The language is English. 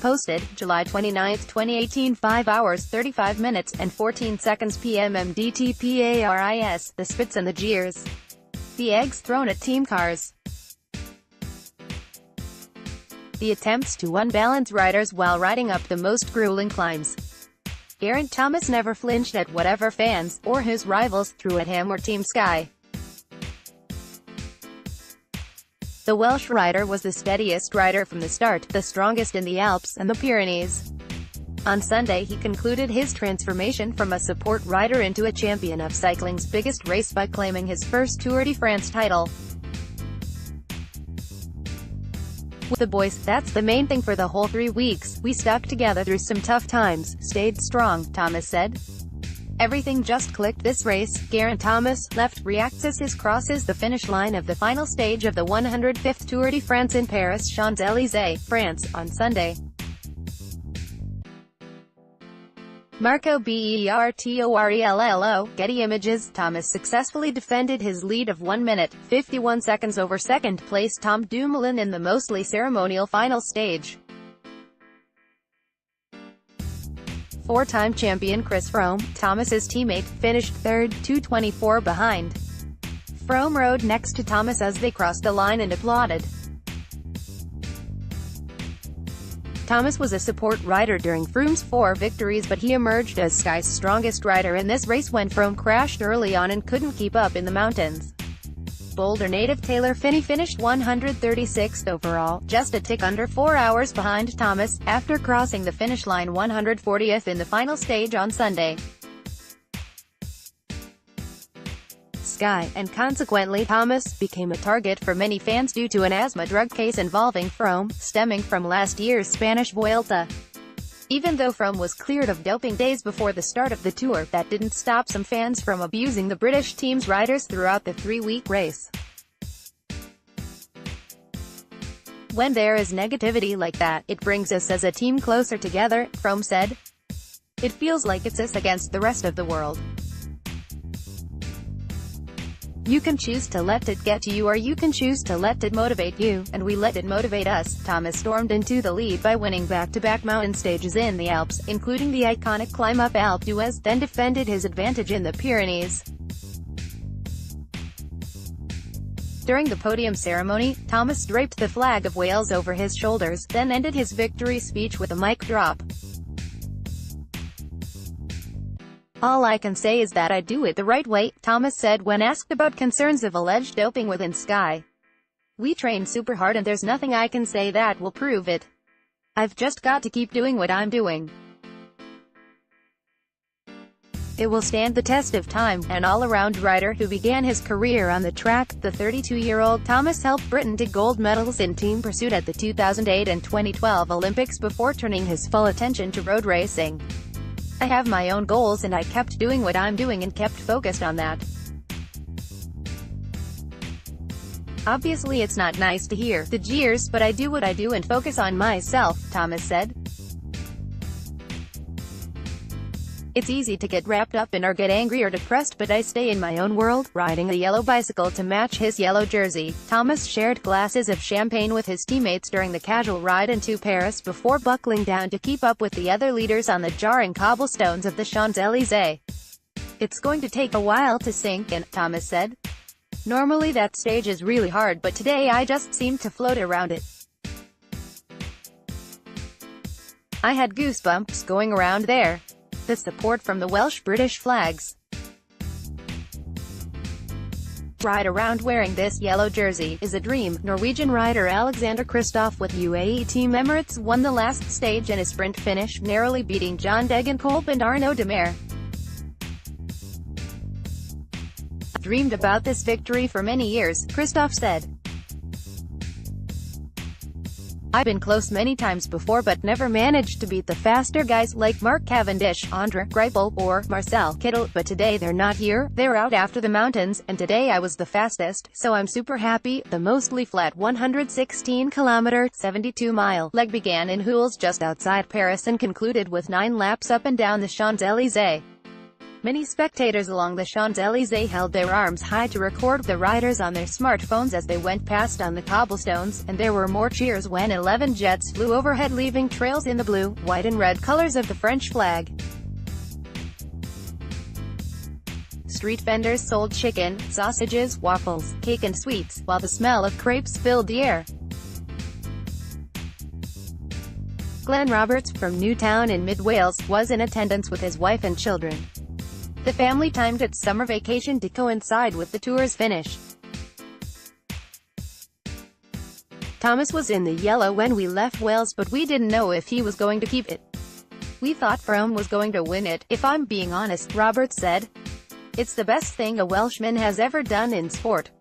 posted, July 29, 2018, 5 hours, 35 minutes, and 14 seconds PM MDTPARIS, the spits and the jeers. The eggs thrown at team cars. The attempts to unbalance riders while riding up the most grueling climbs. Geraint Thomas never flinched at whatever fans, or his rivals, threw at him or Team Sky. The Welsh rider was the steadiest rider from the start, the strongest in the Alps and the Pyrenees. On Sunday he concluded his transformation from a support rider into a champion of cycling's biggest race by claiming his first Tour de France title. With the boys, that's the main thing for the whole 3 weeks. We stuck together through some tough times, stayed strong, Thomas said. Everything just clicked this race. Geraint Thomas left reacts as his crosses the finish line of the final stage of the 105th Tour de France in Paris, Champs-Élysées, France, on Sunday. Marco Bertorello, Getty Images. Thomas successfully defended his lead of 1 minute, 51 seconds over second-place Tom Dumoulin in the mostly ceremonial final stage. Four-time champion Chris Froome, Thomas's teammate, finished third, 2:24 behind. Froome rode next to Thomas as they crossed the line and applauded. Thomas was a support rider during Froome's 4 victories, but he emerged as Sky's strongest rider in this race when Froome crashed early on and couldn't keep up in the mountains. Boulder native Taylor Phinney finished 136th overall, just a tick under 4 hours behind Thomas, after crossing the finish line 140th in the final stage on Sunday. Sky, and consequently Thomas, became a target for many fans due to an asthma drug case involving Froome, stemming from last year's Spanish Vuelta. Even though Froome was cleared of doping days before the start of the Tour, that didn't stop some fans from abusing the British team's riders throughout the 3-week race. When there is negativity like that, it brings us as a team closer together, Froome said. It feels like it's us against the rest of the world. You can choose to let it get to you or you can choose to let it motivate you, and we let it motivate us. Thomas stormed into the lead by winning back-to-back mountain stages in the Alps, including the iconic climb up Alpe d'Huez, then defended his advantage in the Pyrenees. During the podium ceremony, Thomas draped the flag of Wales over his shoulders, then ended his victory speech with a mic drop. All I can say is that I do it the right way, Thomas said when asked about concerns of alleged doping within Sky. We train super hard and there's nothing I can say that will prove it. I've just got to keep doing what I'm doing. It will stand the test of time. An all-around rider who began his career on the track, the 32-year-old Thomas helped Britain to gold medals in team pursuit at the 2008 and 2012 Olympics before turning his full attention to road racing. I have my own goals and I kept doing what I'm doing and kept focused on that. Obviously it's not nice to hear the jeers, but I do what I do and focus on myself, Thomas said. It's easy to get wrapped up in or get angry or depressed, but I stay in my own world, riding a yellow bicycle to match his yellow jersey. Thomas shared glasses of champagne with his teammates during the casual ride into Paris before buckling down to keep up with the other leaders on the jarring cobblestones of the Champs-Élysées. It's going to take a while to sink in, Thomas said. Normally that stage is really hard, but today I just seem to float around it. I had goosebumps going around there. The support from the Welsh-British flags. Ride around wearing this yellow jersey is a dream. Norwegian rider Alexander Kristoff with UAE Team Emirates won the last stage in a sprint finish, narrowly beating John Degenkolb and Arnaud Demer. I dreamed about this victory for many years, Kristoff said. I've been close many times before but never managed to beat the faster guys like Mark Cavendish, Andre Greipel, or Marcel Kittel, but today they're not here, they're out after the mountains, and today I was the fastest, so I'm super happy. The mostly flat 116-kilometer, 72-mile leg began in Hools just outside Paris and concluded with 9 laps up and down the Champs-Élysées. Many spectators along the Champs-Élysées held their arms high to record the riders on their smartphones as they went past on the cobblestones, and there were more cheers when 11 jets flew overhead leaving trails in the blue, white and red colors of the French flag. Street vendors sold chicken, sausages, waffles, cake and sweets, while the smell of crepes filled the air. Glenn Roberts, from Newtown in mid-Wales, was in attendance with his wife and children. The family timed its summer vacation to coincide with the tour's finish. Thomas was in the yellow when we left Wales, but we didn't know if he was going to keep it. We thought Froome was going to win it, if I'm being honest, Roberts said. It's the best thing a Welshman has ever done in sport.